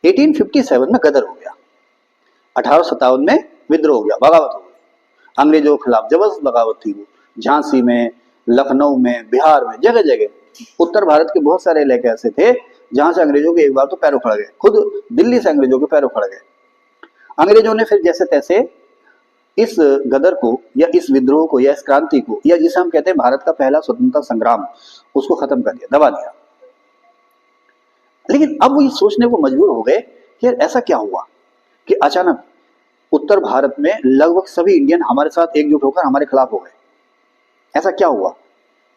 1857 में गदर हो गया, 1857 में विद्रोह हो गया, बगावत हो गई अंग्रेजों के खिलाफ, जबरदस्त बगावत थी वो। झांसी में, लखनऊ में, बिहार में, जगह जगह उत्तर भारत के बहुत सारे इलाके ऐसे थे जहां से अंग्रेजों के एक बार तो पैरों खड़ गए, खुद दिल्ली से अंग्रेजों के पैरों खड़ गए। अंग्रेजों ने फिर जैसे तैसे इस गदर को या इस विद्रोह को या इस क्रांति को या जिसे हम कहते हैं भारत का पहला स्वतंत्रता संग्राम, उसको खत्म कर दिया, दबा दिया। लेकिन अब वो ये सोचने को मजबूर हो गए कि यार ऐसा क्या हुआ कि अचानक उत्तर भारत में लगभग सभी इंडियन हमारे साथ एकजुट होकर हमारे खिलाफ हो गए। ऐसा क्या हुआ?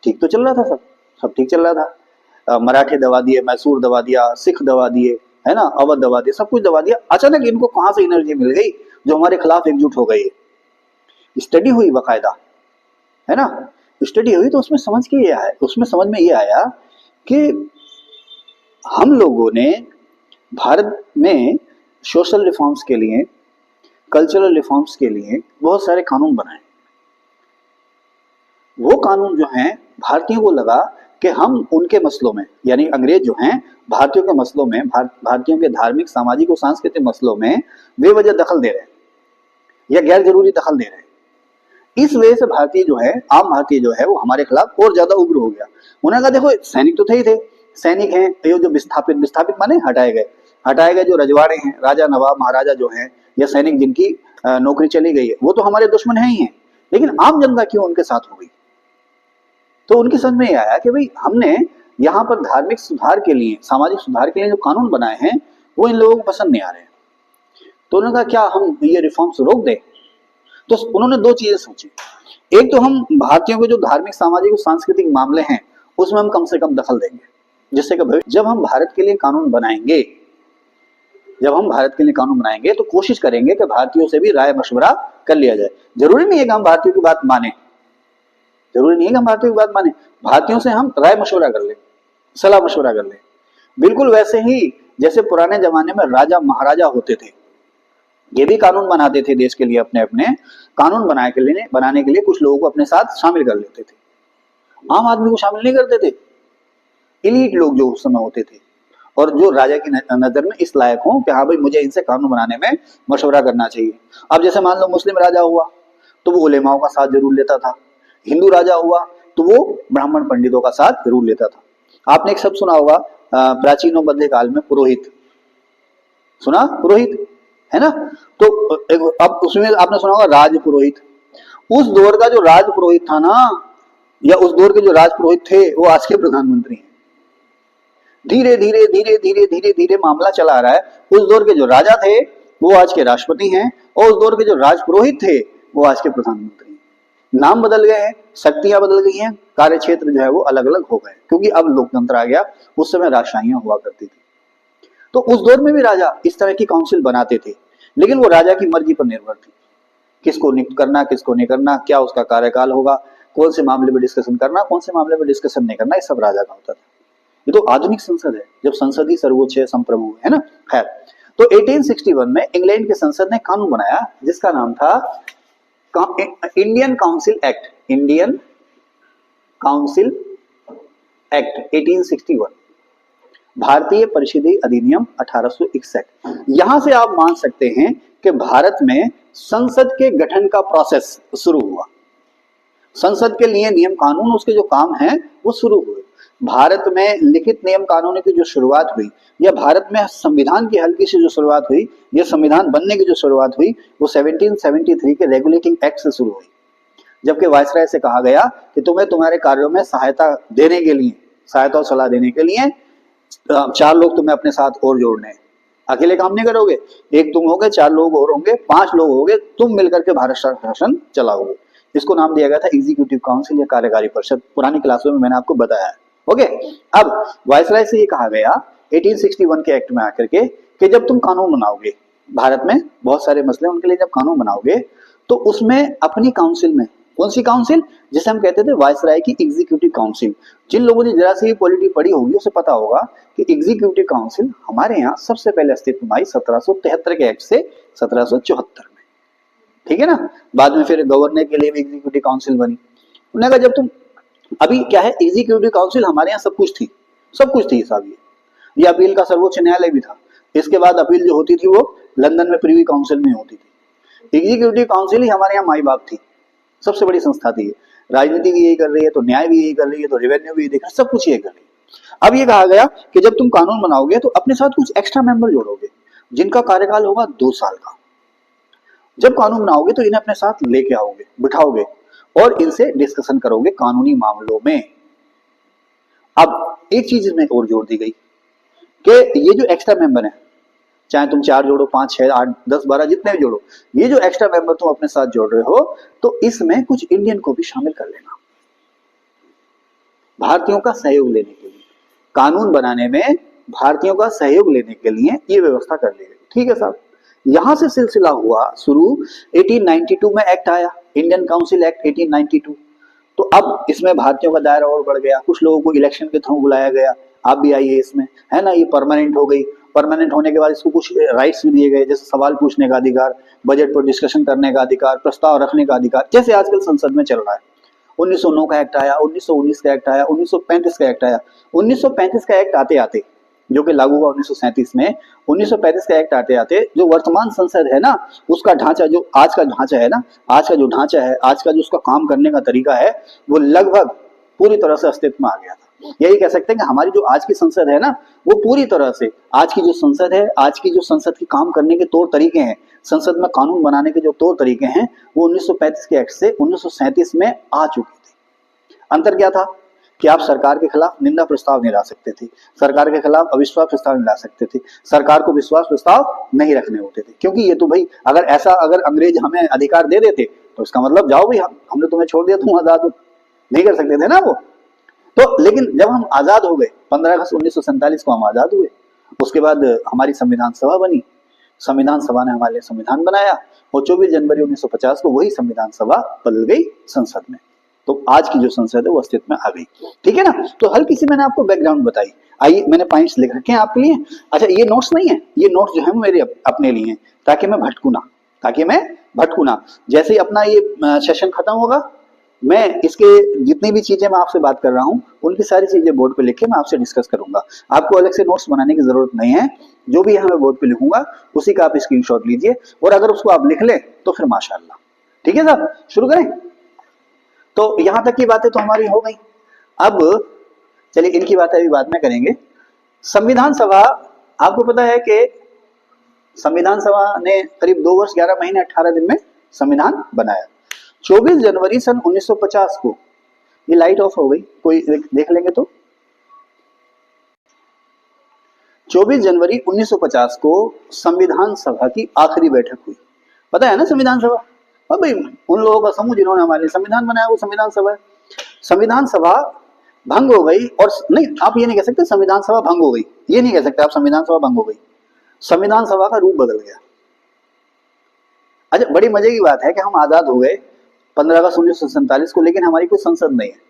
ठीक तो चल रहा था, सब ठीक चल रहा था। मराठे दबा दिए, मैसूर दबा दिया, सिख दबा दिए, है ना, अवध दबा दिया, सब कुछ दबा दिया। अचानक इनको कहां से एनर्जी मिल गई जो हमारे खिलाफ एकजुट हो गई? स्टडी हुई बाकायदा, है ना, स्टडी हुई तो उसमें समझ में ये आया कि हम लोगों ने भारत में सोशल रिफॉर्म्स के लिए, कल्चरल रिफॉर्म्स के लिए बहुत सारे कानून बनाए। वो कानून जो हैं, भारतीयों को लगा कि हम उनके मसलों में, यानी अंग्रेज जो हैं भारतीयों के मसलों में, भारतीयों के धार्मिक, सामाजिक और सांस्कृतिक मसलों में बेवजह दखल दे रहे हैं या गैर जरूरी दखल दे रहे हैं। इस वजह से भारतीय जो है, आम भारतीय जो है, वो हमारे खिलाफ और ज्यादा उग्र हो गया। उन्होंने कहा देखो सैनिक तो थे ही थे, सैनिक हैं, ये जो विस्थापित माने हटाए गए जो रजवाड़े हैं, राजा नवाब महाराजा जो हैं, या सैनिक जिनकी नौकरी चली गई है, वो तो हमारे दुश्मन है ही हैं, लेकिन आम जनता क्यों उनके साथ हो गई? तो उनकी समझ में ये आया कि भाई हमने यहाँ पर धार्मिक सुधार के लिए, सामाजिक सुधार के लिए जो कानून बनाए हैं वो इन लोगों को पसंद नहीं आ रहे हैं। तो उन्होंने कहा क्या हम ये रिफॉर्म्स रोक दें? तो उन्होंने दो चीजें सोची। एक तो हम भारतीयों के जो धार्मिक, सामाजिक और सांस्कृतिक मामले हैं उसमें हम कम से कम दखल देंगे, जिससे कि जब हम भारत के लिए कानून बनाएंगे, तो कोशिश करेंगे कि भारतीयों से भी राय मशवरा कर लिया जाए। जरूरी नहीं है कि हम भारतीयों की बात माने, भारतीयों से हम राय मशवरा कर ले, सलाह मशवरा कर ले। बिल्कुल वैसे ही जैसे पुराने जमाने में राजा महाराजा होते थे, ये भी कानून बनाते थे देश के लिए, अपने अपने कानून बनाने के लिए कुछ लोगों को अपने साथ शामिल कर लेते थे। आम आदमी को शामिल नहीं करते थे, एलीट लोग जो उस समय होते थे और जो राजा की नजर में इस लायक हो कि हाँ भाई मुझे इनसे कानून बनाने में मशवरा करना चाहिए। अब जैसे मान लो मुस्लिम राजा हुआ तो वो उलेमाओं का साथ जरूर लेता था, हिंदू राजा हुआ तो वो ब्राह्मण पंडितों का साथ जरूर लेता था। आपने एक शब्द सुना होगा प्राचीनों मध्यकाल में, पुरोहित, सुना? पुरोहित, है ना? तो अब उसमें आपने सुना होगा राज पुरोहित। उस दौर का जो राज पुरोहित था ना, या उस दौर के जो राज पुरोहित थे, वो आज के प्रधानमंत्री हैं। धीरे धीरे धीरे धीरे धीरे धीरे मामला चला आ रहा है। उस दौर के जो राजा थे वो आज के राष्ट्रपति हैं, और उस दौर के जो राज पुरोहित थे वो आज के प्रधानमंत्री हैं। नाम बदल गए हैं, शक्तियां बदल गई हैं, कार्य क्षेत्र जो है वो अलग अलग हो गए, क्योंकि अब लोकतंत्र आ गया। उस समय राजशाहियां हुआ करती थी। तो उस दौर में भी राजा इस तरह की काउंसिल बनाते थे, लेकिन वो राजा की मर्जी पर निर्भर थी, किसको नियुक्त करना, किसको नहीं करना, क्या उसका कार्यकाल होगा, कौन से मामले में डिस्कशन करना, कौन से मामले में डिस्कशन नहीं करना, ये सब राजा का होता था। ये तो आधुनिक संसद है, जब संसद ही सर्वोच्च है, संप्रभु है ना। खैर, तो 1861 में इंग्लैंड के संसद ने कानून बनाया जिसका नाम था Indian council act, Indian council act 1861, भारतीय परिषदीय अधिनियम 1861। यहां से आप मान सकते हैं कि भारत में संसद के गठन का प्रोसेस शुरू हुआ। संसद के लिए नियम कानून, उसके जो काम हैं वो शुरू हुए। भारत में लिखित नियम कानून की जो शुरुआत हुई, या भारत में संविधान की हल्की सी जो शुरुआत हुई, या संविधान बनने की जो शुरुआत हुई, वो 1773 के रेगुलेटिंग एक्ट से शुरू हुई, जबकि वायसराय से कहा गया कि तुम्हें तुम्हारे कार्यों में सहायता देने के लिए, सहायता और सलाह देने के लिए 4 लोग तुम्हें अपने साथ और जोड़ने हैं। अकेले काम नहीं करोगे, एक तुम होगे, 4 लोग और होंगे, 5 लोग होंगे, तुम मिलकर के भारत शासन चलाओगे। इसको नाम दिया गया था एग्जीक्यूटिव काउंसिल या कार्यकारी परिषद। पुरानी क्लासों में मैंने आपको बताया है। ओके, अब वायसराय से ये कहा गया 1861 के एक्ट में आकर के कि जब तुम कानून बनाओगे, भारत में बहुत सारे मसले, उनके लिए जब कानून बनाओगे तो उसमें अपनी काउंसिल में, कौन सी काउंसिल, जिसे हम कहते थे वायसराय की एग्जीक्यूटिव काउंसिल। जिन लोगों ने जरा सी भी पॉलिटी पढ़ी होगी उसे पता होगा कि एग्जीक्यूटिव काउंसिल हमारे यहाँ सबसे पहले अस्तित्व में आई 1773 के एक्ट से 1774 में, ठीक है ना। बाद में फिर गवर्नर के लिए भी एग्जीक्यूटिव काउंसिल बनी। उन्होंने कहा जब तुम, अभी क्या है, एग्जीक्यूटिव काउंसिल हमारे यहाँ सब कुछ थी साहब। ये अपील का सर्वोच्च न्यायालय भी था, इसके बाद अपील जो होती थी वो लंदन में प्रीवी काउंसिल में होती थी। एग्जीक्यूटिव काउंसिल ही हमारे यहाँ माई बाप थी, सबसे बड़ी संस्था थी। राजनीति भी यही कर रही है तो न्याय भी यही कर रही है तो रेवेन्यू भी यही देख रही है, सब कुछ यही कर रही है। अब ये कहा गया कि जब तुम कानून बनाओगे तो अपने साथ कुछ एक्स्ट्रा मेंबर जोड़ोगे जिनका कार्यकाल होगा 2 साल का। जब कानून बनाओगे तो इन्हें अपने साथ लेके आओगे, बिठाओगे और इनसे डिस्कशन करोगे कानूनी मामलों में। अब एक चीज इसमें और जोड़ दी गई कि ये जो एक्स्ट्रा मेंबर है, चाहे तुम 4 जोड़ो, 5, 6, 8, 10, 12 जितने भी जोड़ो, ये जो एक्स्ट्रा मेंबर तुम अपने साथ जोड़ रहे हो तो इसमें कुछ इंडियन को भी शामिल कर लेना, भारतीयों का सहयोग लेने के लिए, कानून बनाने में भारतीयों का सहयोग लेने के लिए ये व्यवस्था कर ली गई। ठीक है साहब, यहां से सिलसिला हुआ शुरू। 1892 में एक्ट आया, इंडियन काउंसिल एक्ट 1892। तो अब इसमें भारतीयों का दायरा और बढ़ गया, कुछ लोगों को इलेक्शन के थ्रू बुलाया गया, आप भी आइए इसमें, है ना। ये परमानेंट हो गई। परमानेंट होने के बाद इसको कुछ राइट्स भी दिए गए, जैसे सवाल पूछने का अधिकार, बजट पर डिस्कशन करने का अधिकार, प्रस्ताव रखने का अधिकार, जैसे आजकल संसद में चल रहा है। 1909 का एक्ट आया, 1919 का एक्ट आया, 1935 का एक्ट आया। 1935 का एक्ट आते आते, जो कि लागू हुआ 1937 में, 1935 का एक्ट आते आते जो वर्तमान संसद है ना, उसका ढांचा, जो आज का ढांचा है ना, आज का जो ढांचा है, आज का जो उसका काम करने का तरीका है, वो लगभग पूरी तरह से अस्तित्व में आ गया था। यही कह सकते हैं कि हमारी जो आज की संसद है ना, वो पूरी तरह से आज की जो संसद है, आज की जो संसद की काम करने के तौर तरीके हैं, संसद में कानून बनाने के जो तौर तरीके हैं, वो 1935 के एक्ट से 1937 में आ चुके थे। अंतर क्या था कि आप सरकार के खिलाफ निंदा प्रस्ताव नहीं ला सकते थे, सरकार के खिलाफ अविश्वास प्रस्ताव नहीं ला सकते थे, सरकार को विश्वास प्रस्ताव नहीं रखने होते थे, क्योंकि ये तो भाई अगर अंग्रेज हमें अधिकार दे देते तो इसका मतलब जाओ भाई, हमने तुम्हें छोड़ दिया, तुम आजाद हो, नहीं कर सकते थे ना वो। तो लेकिन जब हम आजाद हो गए, 15 अगस्त 1947 को हम आजाद हुए, उसके बाद हमारी संविधान सभा बनी, संविधान सभा ने हमारे लिए संविधान बनाया और 24 जनवरी 1950 को वही संविधान सभा बदल गई संसद में। तो आज की जो संसद है वो अस्तित्व में आ गई। ठीक है ना। तो हल्की सी मैंने आपको बैकग्राउंड बताई। आइए, मैंने पॉइंट्स लिख रखे हैं आपके लिए। अच्छा, ये नोट्स नहीं है, ये नोट्स जो है मेरे अपने लिए हैं, ताकि मैं भटकू ना। जैसे ही अपना ये सेशन खत्म होगा, मैं इसके जितनी भी चीजें मैं आपसे बात कर रहा हूँ उनकी सारी चीजें बोर्ड पे लिख के मैं आपसे डिस्कस करूंगा। आपको अलग से नोट्स बनाने की जरूरत नहीं है, जो भी मैं बोर्ड पे लिखूंगा उसी का आप स्क्रीनशॉट लीजिए और अगर उसको आप लिख ले तो फिर माशाअल्लाह। ठीक है साहब, शुरू करें। तो यहां तक की बातें तो हमारी हो गई। अब चलिए इनकी बातें अभी बाद में करेंगे। संविधान सभा, आपको पता है कि संविधान सभा ने करीब 2 वर्ष 11 महीने 18 दिन में संविधान बनाया। 24 जनवरी सन 1950 को, ये लाइट ऑफ हो गई, कोई देख लेंगे तो, 24 जनवरी 1950 को संविधान सभा की आखिरी बैठक हुई। पता है ना संविधान सभा, और भाई उन लोगों का समूह जिन्होंने हमारे लिए संविधान बनाया वो संविधान सभा है। संविधान सभा भंग हो गई, और नहीं, आप ये नहीं कह सकते संविधान सभा भंग हो गई, ये नहीं कह सकते आप संविधान सभा भंग हो गई, संविधान सभा का रूप बदल गया। अच्छा, बड़ी मजे की बात है कि हम आजाद हो गए 15 अगस्त 1947 को, लेकिन हमारी कोई संसद नहीं है,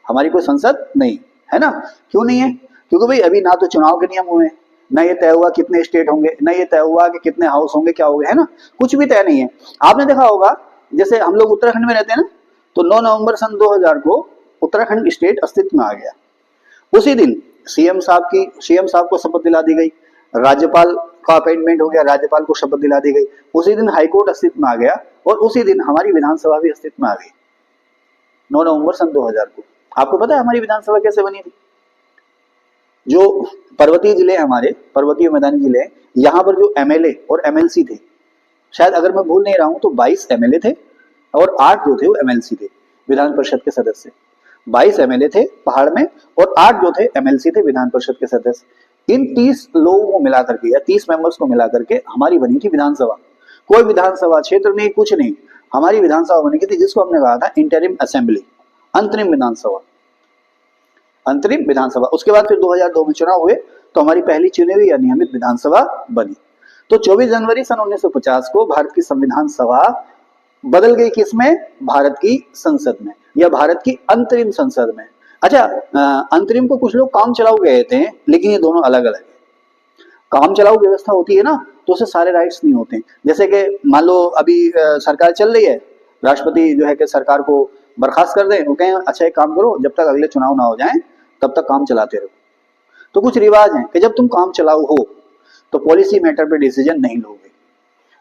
हमारी कोई संसद नहीं है ना। क्यों नहीं है? क्योंकि भाई अभी ना तो चुनाव के नियम हुए, ना ये तय हुआ कितने स्टेट होंगे, ना ये तय हुआ कि कितने हाउस होंगे, क्या होंगे, है ना, कुछ भी तय नहीं है। आपने देखा होगा, जैसे हम लोग उत्तराखंड में रहते हैं ना, तो 9 नवंबर सन 2000 को उत्तराखंड स्टेट अस्तित्व में आ गया। उसी दिन सीएम साहब को शपथ दिला दी गई, राज्यपाल का अपॉइंटमेंट हो गया, राज्यपाल को शपथ दिला दी गई। उसी दिन हाईकोर्ट अस्तित्व में आ गया और उसी दिन हमारी विधानसभा भी अस्तित्व में आ गई, 9 नवंबर सन 2000 को। आपको पता है हमारी विधानसभा कैसे बनी थी? जो पर्वतीय जिले, हमारे पर्वतीय मैदानी जिले, यहाँ पर जो एमएलए और एमएलसी थे, शायद अगर मैं भूल नहीं रहा हूं तो 22 एमएलए थे और 8 जो थे वो एमएलसी थे, विधान परिषद के सदस्य। 22 एमएलए थे पहाड़ में और 8 जो थे एमएलसी थे, विधान परिषद के सदस्य। इन 30 लोगों को मिला करके या 30 मेंबर्स को मिला करके हमारी बनी थी विधानसभा। कोई विधानसभा क्षेत्र नहीं, कुछ नहीं, हमारी विधानसभा बनी थी, जिसको हमने कहा था इंटरिम असेंबली, अंतरिम विधानसभा, अंतरिम विधानसभा। उसके बाद फिर 2002 में चुनाव हुए तो हमारी पहली चुनी हुई या नियमित विधानसभा बनी। तो 24 जनवरी सन 1950 को भारत की संविधान सभा बदल गई, किसमें? भारत की संसद में, या भारत की अंतरिम संसद में। अच्छा, अंतरिम को कुछ लोग काम चलाऊ कहते हैं, लेकिन ये दोनों अलग अलग है। काम चलाऊ व्यवस्था होती है ना, तो उसे सारे राइट्स नहीं होते। जैसे कि मान लो अभी सरकार चल रही है, राष्ट्रपति जो है कि सरकार को बर्खास्त कर दें, वो कहें अच्छा एक काम करो, जब तक अगले चुनाव ना हो जाएं तब तक काम चलाते रहो। तो कुछ रिवाज हैं कि जब तुम काम चलाऊ हो तो पॉलिसी मैटर पे डिसीजन नहीं लोगे,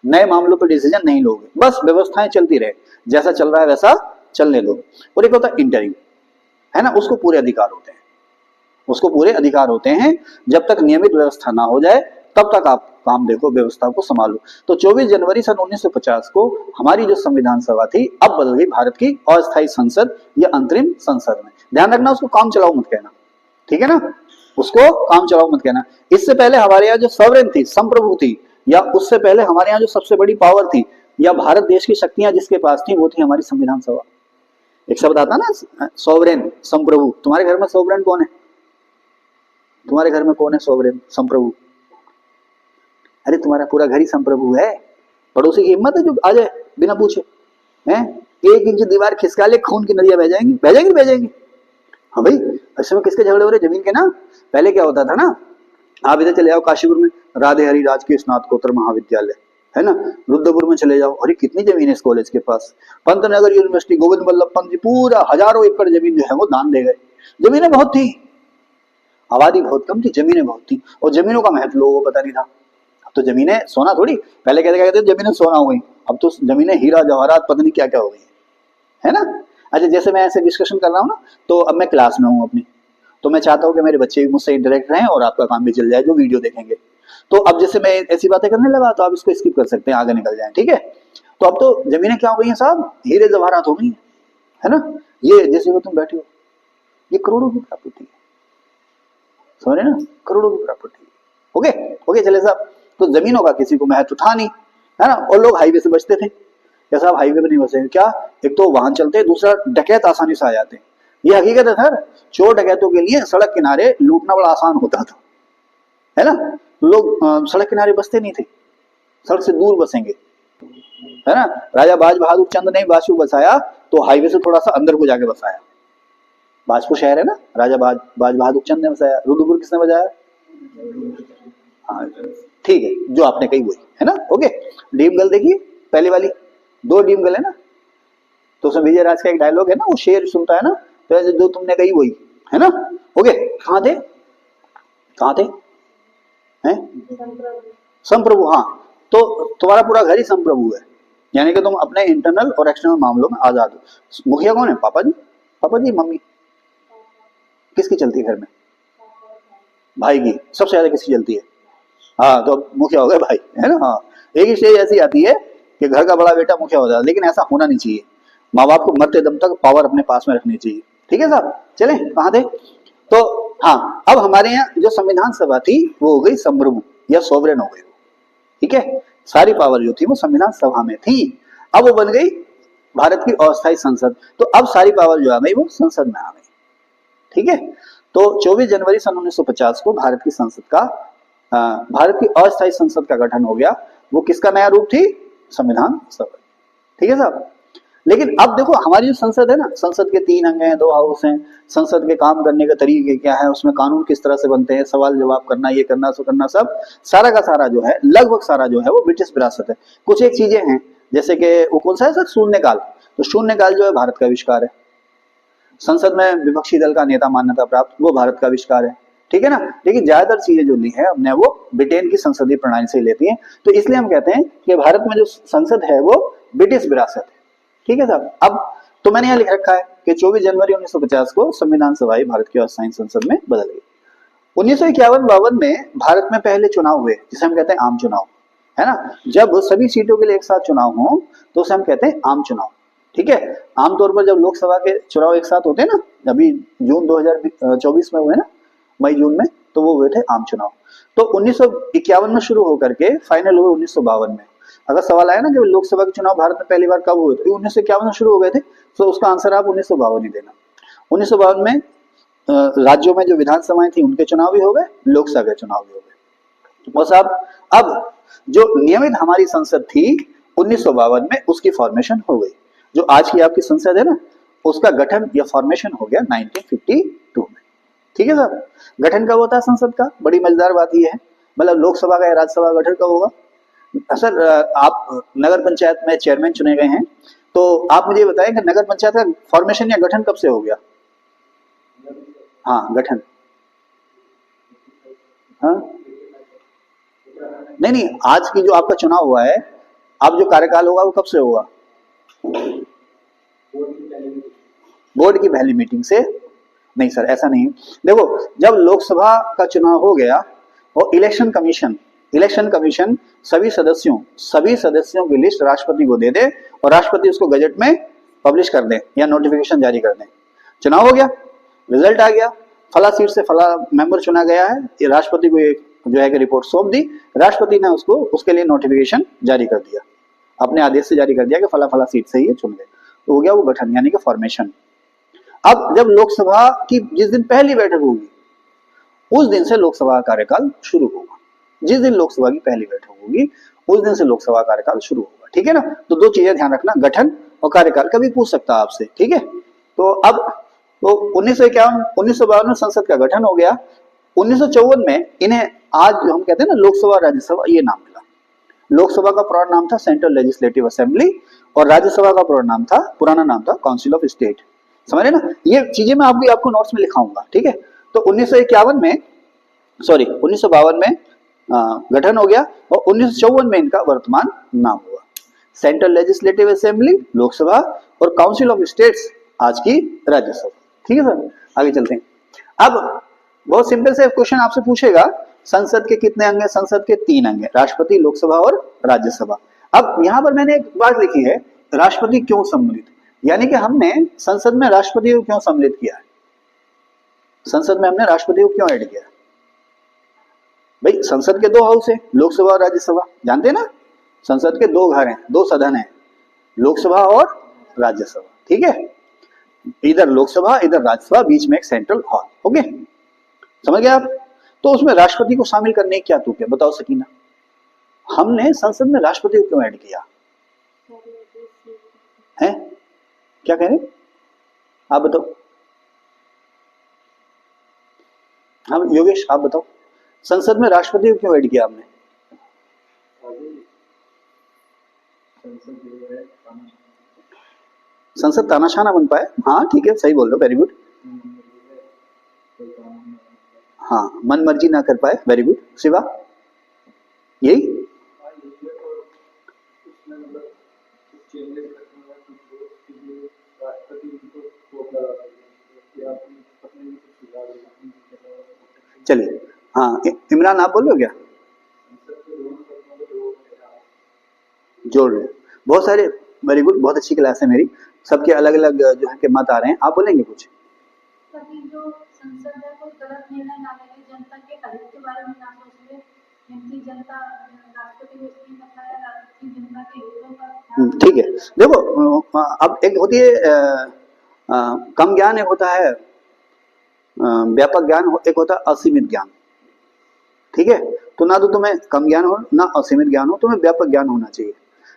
नए मामलों पे डिसीजन नहीं लोगे, बस व्यवस्थाएं चलती रहे, जैसा चल रहा है वैसा चलने दो। और एक होता है इंटरिम, है ना, उसको पूरे अधिकार होते हैं, उसको पूरे अधिकार होते हैं। जब तक नियमित व्यवस्था ना हो जाए तब तक आप काम देखो, व्यवस्था को संभालो। तो 24 जनवरी सन 1950 को हमारी जो संविधान सभा थी अब बदल गई भारत की अस्थायी संसद या अंतरिम संसद में। ध्यान रखना, उसको काम चलाओ मत कहना, ठीक है ना, उसको काम चलाओ मत कहना। इससे पहले हमारे यहाँ जो सॉवरेन थी, संप्रभु थी, या उससे पहले हमारे यहाँ जो सबसे बड़ी पावर थी या भारत देश की शक्तियां जिसके पास थी वो थी हमारी संविधान सभा। एक शब्द आता ना सॉवरेन, संप्रभु। तुम्हारे घर में सॉवरेन कौन है? तुम्हारे घर में कौन है सॉवरेन, संप्रभु? अरे तुम्हारा पूरा घर ही संप्रभु है। पड़ोसी की हिम्मत है जो आ जाए बिना पूछे, हैं? 1 इंच दीवार खिसका ले, खून की नदियां बह जाएंगी, बह जाएंगी, बह जाएंगी। हाँ भाई, ऐसे में किसके झगड़े हो रहे? जमीन के ना। पहले क्या होता था ना, आप इधर चले जाओ काशीपुर में राधे हरि राजकीय स्नातकोत्तर महाविद्यालय, है ना, रुद्रपुर में चले जाओ, अरे कितनी जमीन है इस कॉलेज के पास। पंतनगर यूनिवर्सिटी, गोविंद बल्लभ पंत जी पूरा हजारों एकड़ जमीन जो है वो दान दे गए। जमीनें बहुत थी, आबादी बहुत कम थी, जमीनें बहुत थी, और जमीनों का महत्व लोगों को पता नहीं था। अब तो जमीनें सोना थोड़ी, पहले कहते जमीनें सोना हो गई, अब तो जमीनें हीरा जवाहरात पता नहीं क्या क्या हो गई, है ना। अच्छा, जैसे मैं ऐसे डिस्कशन कर रहा हूँ ना, तो अब मैं क्लास में हूँ अपनी, तो मैं चाहता हूँ कि मेरे बच्चे भी मुझसे इंटरेक्ट रहें और आपका काम भी चल जाए जो वीडियो देखेंगे। तो अब जैसे मैं ऐसी बातें करने लगा तो आप इसको स्किप कर सकते हैं, आगे निकल जाएं, ठीक है। तो अब तो जमीनें क्या हो गई हैं साहब, हीरे जवाहरात हो गई, है ना। ये जैसे वो तुम बैठे हो, ये करोड़ों की प्रॉपर्टी है, समझ रहे ना, करोड़ों की प्रॉपर्टी। ओके ओके, चले साहब। तो जमीनों का किसी को महत्व था नहीं, है ना, और लोग हाईवे से बचते थे। क्या साहब हाईवे पर नहीं बचे क्या? एक तो वाहन चलते, दूसरा डकैत आसानी से आ जाते। ये हकीकत है सर, चोर डकैतों के लिए सड़क किनारे लूटना बड़ा आसान होता था, है ना। लोग सड़क किनारे बसते नहीं थे, सड़क से दूर बसेंगे, है ना। राजा बाज बहादुर चंद ने बाजपुर बसाया तो हाईवे से थोड़ा सा अंदर को जाके बसाया। बाजपुर शहर है ना, राजा बाज बहादुर चंद ने बसाया। रुद्रपुर किसने बजाया? हाँ ठीक है, जो आपने कही वही है ना। ओके, डीम गल देखिए, पहली वाली 2 डीम गल है ना, तो उसमें विजय राज का एक डायलॉग है ना, वो शेर सुनता है ना, तो जो तुमने कही वही है ना। ओके, कहाँ थे, कहाँ थे, हैं? संप्रभु, हाँ। तो तुम्हारा पूरा घर ही संप्रभु है, यानी कि तुम अपने इंटरनल और एक्सटर्नल मामलों में आजाद हो। मुखिया कौन है? पापा जी, पापा जी, मम्मी? किसकी चलती है घर में? भाई की। सबसे ज्यादा किसकी चलती है? हाँ, तो मुखिया हो गए भाई, है ना। हाँ, एक स्टेज ऐसी आती है कि घर का बड़ा बेटा मुखिया हो जाता है, लेकिन ऐसा होना नहीं चाहिए। माँ बाप को मरते दम तक पावर अपने पास में रखनी चाहिए, ठीक है साहब। चले, कहाँ थे? तो हाँ, अब हमारे यहाँ जो संविधान सभा थी वो हो गई संप्रभु या सोवरेन हो गई, ठीक है। सारी पावर जो थी वो संविधान सभा में थी, अब वो बन गई भारत की अस्थायी संसद। तो अब सारी पावर जो आ गई वो संसद में आ गई, ठीक है। तो 24 जनवरी सन 1950 को भारत की संसद का भारत की अस्थायी संसद का गठन हो गया। वो किसका नया रूप थी? संविधान सभा, ठीक है साहब। लेकिन अब देखो हमारी जो संसद है ना, संसद के 3 अंग हैं, 2 हाउस हैं। संसद के काम करने के तरीके क्या है, उसमें कानून किस तरह से बनते हैं, सवाल जवाब करना, ये करना सो करना, सब सारा का सारा जो है, लगभग सारा जो है वो ब्रिटिश विरासत है। कुछ एक चीजें हैं, जैसे कि वो कौन सा है सर, शून्यकाल। तो शून्यकाल जो है भारत का आविष्कार है। संसद में विपक्षी दल का नेता मान्यता प्राप्त, वो भारत का आविष्कार है, ठीक है ना। लेकिन ज्यादातर चीजें जो ली है हमने वो ब्रिटेन की संसदीय प्रणाली से लेती है। तो इसलिए हम कहते हैं कि भारत में जो संसद है वो ब्रिटिश विरासत है, ठीक है साहब। अब तो मैंने यहाँ लिख रखा है कि 24 जनवरी 1950 को संविधान सभा भारत की अस्थायी संसद में बदल गई। 1951-52 में भारत में पहले चुनाव हुए, जिसे हम कहते हैं आम चुनाव, है ना। जब सभी सीटों के लिए एक साथ चुनाव हो तो उसे हम कहते हैं आम चुनाव, ठीक है। आमतौर पर जब लोकसभा के चुनाव एक साथ होते हैं ना, अभी जून 2024 में हुए ना, मई जून में, तो वो हुए थे आम चुनाव। तो 1951 में शुरू होकर के फाइनल हुए 1952 में। अगर सवाल आया ना कि लोकसभा के चुनाव भारत में पहली बार कब हुए, तो 1951 में शुरू हो गए थे, तो उसका आंसर आप 1952 ही देना। 1952 में राज्यों में जो विधानसभाएं थी उनके चुनाव भी हो गए, लोकसभा के चुनाव भी हो गए। और साहब अब जो नियमित हमारी संसद थी 1952 में, उसकी फॉर्मेशन हो गई। जो आज की आपकी संसद है ना, उसका गठन या फॉर्मेशन हो गया 1952 में, ठीक है साहब। गठन कब होता है संसद का? बड़ी मजेदार बात यह है, मतलब लोकसभा का या राज्यसभा का गठन कब होगा? सर आप नगर पंचायत में चेयरमैन चुने गए हैं, तो आप मुझे बताएं कि नगर पंचायत का फॉर्मेशन या गठन कब से हो गया? हाँ, गठन, हाँ नहीं नहीं, आज की जो आपका चुनाव हुआ है, अब जो कार्यकाल होगा वो कब से होगा? बोर्ड की पहली मीटिंग से? नहीं सर, ऐसा नहीं है। देखो, जब लोकसभा का चुनाव हो गया और इलेक्शन कमीशन सभी सदस्यों की लिस्ट राष्ट्रपति को दे दे और राष्ट्रपति उसको गजट में पब्लिश कर दे या नोटिफिकेशन जारी कर दे। चुनाव हो गया, रिजल्ट आ गया, फला सीट से फला मेंबर चुना गया है, ये राष्ट्रपति को एक जो है कि रिपोर्ट सौंप दी, राष्ट्रपति ने उसको उसके लिए नोटिफिकेशन जारी कर दिया, अपने आदेश से जारी कर दिया कि फला फला सीट से ही चुन गए, तो हो गया वो गठन यानी कि फॉर्मेशन। अब जब लोकसभा की जिस दिन पहली बैठक होगी उस दिन से लोकसभा का कार्यकाल शुरू होगा। जिस दिन लोकसभा की पहली बैठक होगी उस दिन से लोकसभा कार्यकाल शुरू होगा, ठीक है ना। तो दो चीजें ध्यान रखना, गठन और कार्यकाल। कभी पूछ सकता है आपसे, ठीक है। तो अब तो 1952 में संसद का गठन हो गया। 1954 में इन्हें आज जो हम कहते हैं ना लोकसभा राज्यसभा, ये नाम मिला। लोकसभा का पुराना नाम था सेंट्रल लेजिस्लेटिव असेंबली और राज्यसभा का पुराना नाम था काउंसिल ऑफ स्टेट। समझ रहे ना, ये चीजें मैं आपको नोट्स में लिखाऊंगा, ठीक है। तो 1952 में गठन हो गया और 1954 में इनका वर्तमान नाम हुआ सेंट्रल लेजिस्लेटिव असेंबली लोकसभा और काउंसिल ऑफ स्टेट्स आज की राज्यसभा, ठीक है सर। आगे चलते हैं। अब बहुत सिंपल से क्वेश्चन आपसे पूछेगा, संसद के कितने अंग हैं? संसद के 3 अंग हैं, राष्ट्रपति, लोकसभा और राज्यसभा। अब यहां पर मैंने एक बात लिखी है, राष्ट्रपति क्यों सम्मिलित, यानी कि हमने संसद में राष्ट्रपति को क्यों सम्मिलित किया है, संसद में हमने राष्ट्रपति को क्यों ऐड किया? भाई संसद के 2 हाउस है, लोकसभा और राज्यसभा, जानते हैं ना। संसद के 2 घर हैं, 2 सदन हैं, लोकसभा और राज्यसभा, ठीक है। इधर लोकसभा इधर राज्यसभा, बीच में एक सेंट्रल हॉल, ओके, समझ गए आप। तो उसमें राष्ट्रपति को शामिल करने क्या तुक है, बताओ सकीना, हमने संसद में राष्ट्रपति को क्यों ऐड किया है? क्या कह रहे आप बताओ। हम योगेश आप बताओ, संसद में राष्ट्रपति को क्यों ऐड किया हमने? संसद तानाशाह ना बन पाए, हाँ ठीक है, सही बोल रहे हो, वेरी गुड। हाँ, मन मर्जी ना कर पाए, वेरी गुड। शिवा यही चलिए। हाँ इमरान आप बोल रहे हो क्या? जोड़ रहे, बहुत सारे, वेरी गुड, बहुत अच्छी क्लास है मेरी, सबके अलग अलग जो है के मत आ रहे हैं। आप बोलेंगे कुछ? जो संसद है कोई गलत निर्णय ना ले, जनता के हित के बारे में ना सोचे, जनता राष्ट्रपति को इसलिए बताया जनता के हितों का। ठीक है, देखो अब एक होती है कम ज्ञान, एक होता है व्यापक ज्ञान, एक होता है असीमित ज्ञान, ठीक है। तो ना तो तुम्हें कम ज्ञान हो ना असीमित ज्ञान हो, तुम्हें व्यापक ज्ञान होना चाहिए।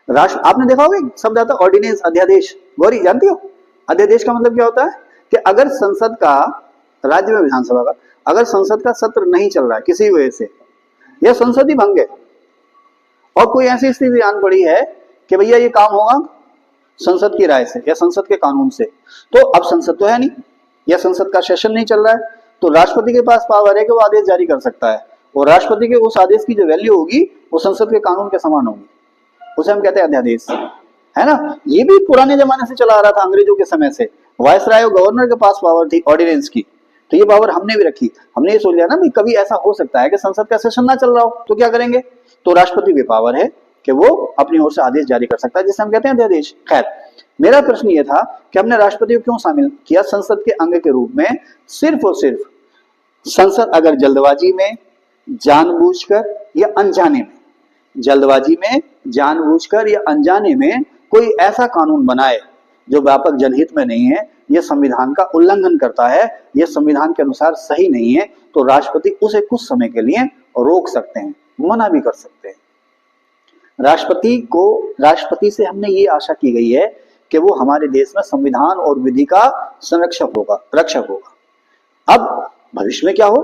राष्ट्र, आपने देखा होगा शब्द आता है ऑर्डिनेंस, अध्यादेश। गौरी जानती हो अध्यादेश का मतलब क्या होता है? कि अगर संसद का, राज्य में विधानसभा का, अगर संसद का सत्र नहीं चल रहा है किसी वजह से, या संसद ही भंग है और कोई ऐसी स्थिति आन पड़ी है कि भैया ये काम होगा संसद की राय से या संसद के कानून से, तो अब संसद तो है नहीं या संसद का सेशन नहीं चल रहा है, तो राष्ट्रपति के पास पावर है कि वो आदेश जारी कर सकता है और राष्ट्रपति के उस आदेश की जो वैल्यू होगी वो संसद के कानून के समान होगी, उसे हम कहते हैं अध्यादेश, है ना। ये भी पुराने जमाने से चला आ रहा था, अंग्रेजों के समय से वायसराय और गवर्नर के पास पावर थी ऑर्डिनेंस की, तो ये पावर हमने भी रखी। हमने ये सोच लिया ना भाई कभी ऐसा हो सकता है कि संसद का सेशन ना चल रहा हो, तो क्या करेंगे, तो राष्ट्रपति भी पावर है कि वो अपनी ओर से आदेश जारी कर सकता है, जिसे हम कहते हैं अध्यादेश। खैर, मेरा प्रश्न ये था कि हमने राष्ट्रपति को क्यों शामिल किया संसद के अंग के रूप में? सिर्फ और सिर्फ संसद अगर जल्दबाजी में, जानबूझकर या अनजाने में, जल्दबाजी में, जानबूझकर या अनजाने में कोई ऐसा कानून बनाए जो व्यापक जनहित में नहीं है, यह संविधान का उल्लंघन करता है, यह संविधान के अनुसार सही नहीं है, तो राष्ट्रपति उसे कुछ समय के लिए रोक सकते हैं, मना भी कर सकते हैं। राष्ट्रपति से हमने ये आशा की गई है कि वो हमारे देश में संविधान और विधि का संरक्षक होगा, रक्षक होगा। अब भविष्य में क्या हो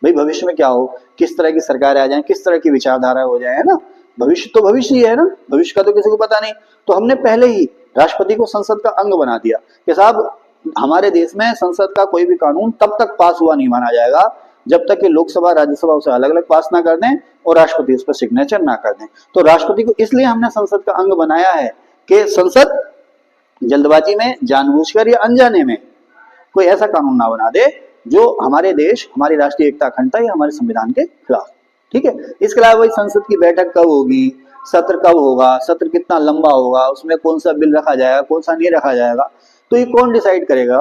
भाई, भविष्य में क्या हो, किस तरह की सरकार आ जाए, किस तरह की विचारधारा हो जाए, है ना, भविष्य तो भविष्य ही है ना, भविष्य का तो किसी को पता नहीं। तो हमने पहले ही राष्ट्रपति को संसद का अंग बना दिया कि साहब हमारे देश में संसद का कोई भी कानून तब तक पास हुआ नहीं माना जाएगा जब तक कि लोकसभा राज्यसभा उसे अलग अलग पास ना कर दें और राष्ट्रपति उस पर सिग्नेचर ना कर दें। तो राष्ट्रपति को इसलिए हमने संसद का अंग बनाया है कि संसद जल्दबाजी में, जानबूझकर या अनजाने में कोई ऐसा कानून ना बना दे जो हमारे देश, हमारी राष्ट्रीय एकता, अखंडता या हमारे संविधान के खिलाफ। ठीक है, इसके अलावा वही संसद की बैठक कब होगी, सत्र कब होगा, सत्र कितना लंबा होगा, उसमें कौन सा बिल रखा जाएगा, कौन सा नहीं रखा जाएगा, तो ये कौन डिसाइड करेगा?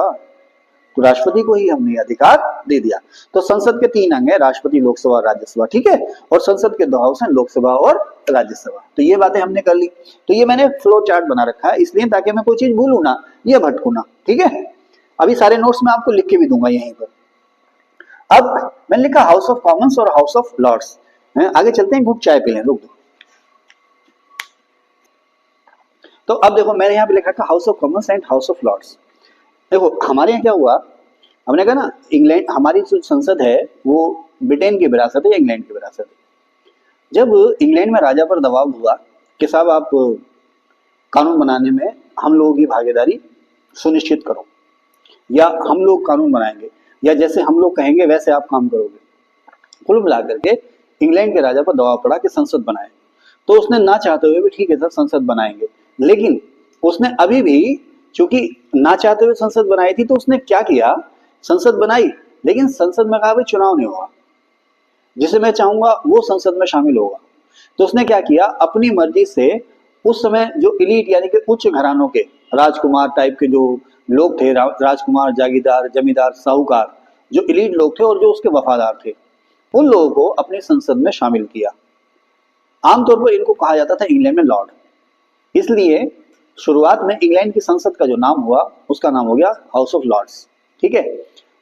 तो राष्ट्रपति को ही हमने अधिकार दे दिया। तो संसद के 3 अंग है, राष्ट्रपति, लोकसभा और राज्यसभा। ठीक है, और संसद के 2 हाउस हैं, लोकसभा और राज्यसभा। तो ये बातें हमने कर ली। तो ये मैंने फ्लो चार्ट बना रखा है इसलिए ताकि मैं कोई चीज भूलू ना या भटकू ना। ठीक है, अभी सारे नोट्स मैं आपको लिख के भी दूंगा यहीं पर। अब मैंने लिखा हाउस ऑफ कॉमन्स और हाउस ऑफ लॉर्ड्स। आगे चलते हैं, घुट चाय पी लें, रुक दो। तो अब देखो मैंने यहाँ पे लिखा था House of Commons and House of Lords. देखो हमारे यहाँ क्या हुआ, हमने कहा ना इंग्लैंड, हमारी जो संसद है वो ब्रिटेन की विरासत है या इंग्लैंड की विरासत है। जब इंग्लैंड में राजा पर दबाव हुआ कि साहब आप कानून बनाने में हम लोगों की भागीदारी सुनिश्चित करो, या हम लोग कानून बनाएंगे, या जैसे हम लोग कहेंगे वैसे आप काम करोगे, कुल मिला करके इंग्लैंड के राजा पर दबाव पड़ा कि संसद बनाए। तो उसने ना चाहते हुए भी ठीक है सर संसद बनाएंगे, लेकिन उसने अभी भी चूंकि ना चाहते हुए संसद बनाई थी तो उसने क्या किया, संसद बनाई, लेकिन संसद में कहा भाई चुनाव नहीं होगा, जिसे मैं चाहूंगा वो संसद में शामिल होगा। तो उसने क्या किया, अपनी मर्जी से उस समय जो इलीट यानी कि उच्च घरानों के राजकुमार टाइप के जो लोग थे, राजकुमार, जागीरदार, जमींदार, साहूकार, जो इलीट लोग थे और जो उसके वफादार थे, उन लोगों को अपनी संसद में शामिल किया। आमतौर पर इनको कहा जाता था इंग्लैंड में लॉर्ड। इसलिए शुरुआत में इंग्लैंड की संसद का जो नाम हुआ उसका नाम हो गया हाउस ऑफ लॉर्ड्स। ठीक है,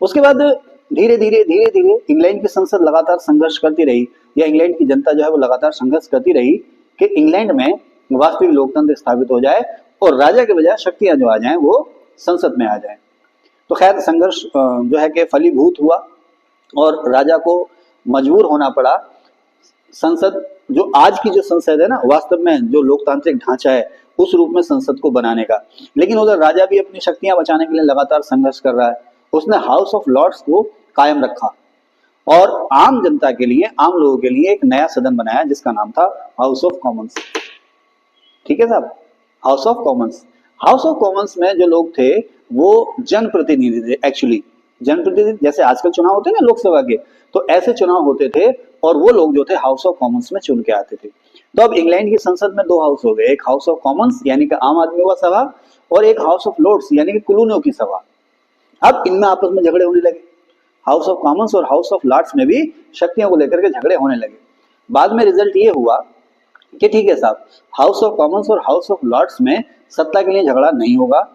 उसके बाद धीरे धीरे इंग्लैंड की संसद लगातार संघर्ष करती रही, या इंग्लैंड की जनता जो है वो लगातार संघर्ष करती रही कि इंग्लैंड में वास्तविक लोकतंत्र स्थापित हो जाए और राजा के बजाय शक्तियां जो आ जाएं वो संसद में आ जाएं। तो खैर संघर्ष जो है कि फलीभूत हुआ और राजा को मजबूर होना पड़ा संसद, जो आज की जो संसद है ना, वास्तव में जो लोकतांत्रिक ढांचा है उस रूप में संसद को बनाने का। लेकिन उधर राजा भी अपनी शक्तियां बचाने के लिए लगातार संघर्ष कर रहा है। उसने हाउस ऑफ लॉर्ड्स को कायम रखा और आम जनता के लिए, आम लोगों के लिए एक नया सदन बनाया जिसका नाम था हाउस ऑफ कॉमन्स। ठीक है साहब, house of Commons. House of Commons में जो लोग थे वो जनप्रतिनिधि थे। एक्चुअली जनप्रतिनिधि जैसे आजकल चुनाव होते हैं ना लोकसभा के, तो ऐसे चुनाव होते थे और वो लोग जो थे हाउस ऑफ कॉमन्स में चुन के आते थे। तो अब इंग्लैंड की संसद में 2 हाउस हो गए, एक हाउस ऑफ कॉमन्स यानी कि आम आदमियों का सभा, और एक हाउस ऑफ लॉर्ड्स यानी कि कुलीनों की सभा। अब इनमें आपस में झगड़े होने लगे, हाउस ऑफ कॉमन्स और हाउस ऑफ लॉर्ड्स में भी शक्तियों को लेकर के झगड़े होने लगे। बाद में रिजल्ट ये हुआ कि ठीक है साहब, हाउस ऑफ कॉमन्स और हाउस ऑफ लॉर्ड्स में सत्ता के लिए झगड़ा नहीं होगा,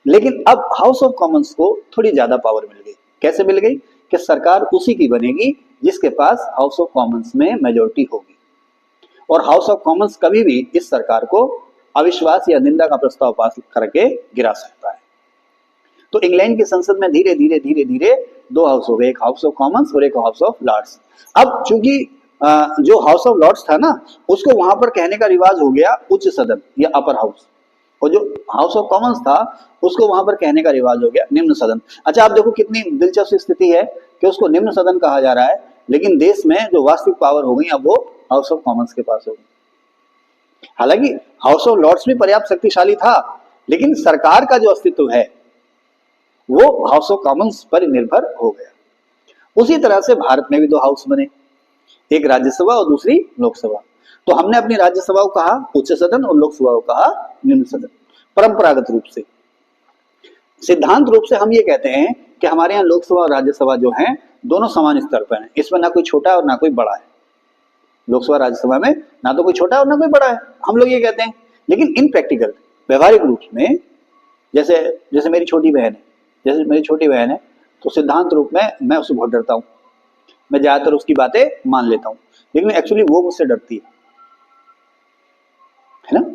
लेकिन अब हाउस ऑफ कॉमन्स को थोड़ी ज्यादा पावर मिल गई। कैसे मिल गई कि सरकार उसी की बनेगी जिसके पास हाउस ऑफ कॉमन्स में मेजोरिटी होगी, और हाउस ऑफ कॉमन्स कभी भी इस सरकार को अविश्वास या निंदा का प्रस्ताव पास करके गिरा सकता है। तो इंग्लैंड की संसद में धीरे धीरे 2 हाउस हो गए, एक हाउस ऑफ कॉमन्स और एक हाउस ऑफ लॉर्ड्स। अब चूंकि जो हाउस ऑफ लॉर्ड्स था ना उसको वहां पर कहने का रिवाज हो गया उच्च सदन या अपर हाउस, और जो हाउस ऑफ कॉमन्स था उसको वहां पर कहने का रिवाज हो गया निम्न सदन। अच्छा आप देखो कितनी दिलचस्प स्थिति है कि उसको निम्न सदन कहा जा रहा है, लेकिन देश में जो वास्तविक पावर हो गई अब वो हाउस ऑफ कॉमन्स के पास हो गई। हालांकि हाउस ऑफ लॉर्ड्स भी पर्याप्त शक्तिशाली था, लेकिन सरकार का जो अस्तित्व है वो हाउस ऑफ कॉमन्स पर निर्भर हो गया। उसी तरह से भारत में भी 2 हाउस बने, एक राज्यसभा और दूसरी लोकसभा। तो हमने अपनी राज्यसभा को कहा उच्च सदन और लोकसभा को कहा निम्न सदन। परंपरागत रूप से, सिद्धांत रूप से हम ये कहते हैं कि हमारे यहाँ लोकसभा और राज्यसभा जो हैं दोनों समान स्तर पर हैं, इसमें ना कोई छोटा और ना कोई बड़ा है। लोकसभा राज्यसभा में ना तो कोई छोटा और ना कोई बड़ा है, हम लोग ये कहते हैं। लेकिन इन प्रैक्टिकल व्यवहारिक रूप में जैसे जैसे मेरी छोटी बहन है तो सिद्धांत रूप में मैं उससे बहुत डरता हूँ, मैं ज्यादातर उसकी बातें मान लेता हूँ, लेकिन एक्चुअली वो मुझसे डरती है ना।